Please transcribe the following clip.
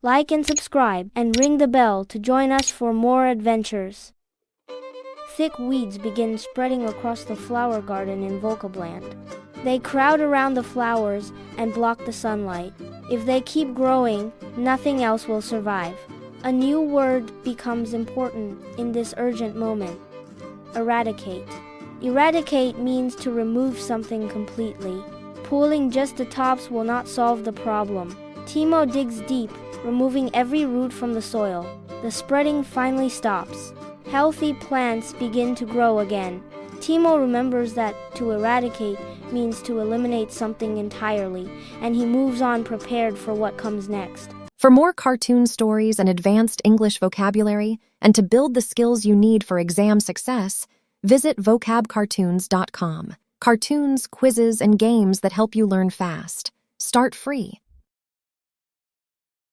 Like and subscribe, and ring the bell to join us for more adventures. Thick weeds begin spreading across the flower garden in Vocabland. They crowd around the flowers and block the sunlight. If they keep growing, nothing else will survive. A new word becomes important in this urgent moment. Eradicate. Eradicate means to remove something completely. Pulling just the tops will not solve the problem. Timo digs deep, removing every root from the soil. The spreading finally stops. Healthy plants begin to grow again. Timo remembers that to eradicate means to eliminate something entirely, and he moves on prepared for what comes next. For more cartoon stories and advanced English vocabulary, and to build the skills you need for exam success, visit vocabcartoons.com. Cartoons, quizzes, and games that help you learn fast. Start free.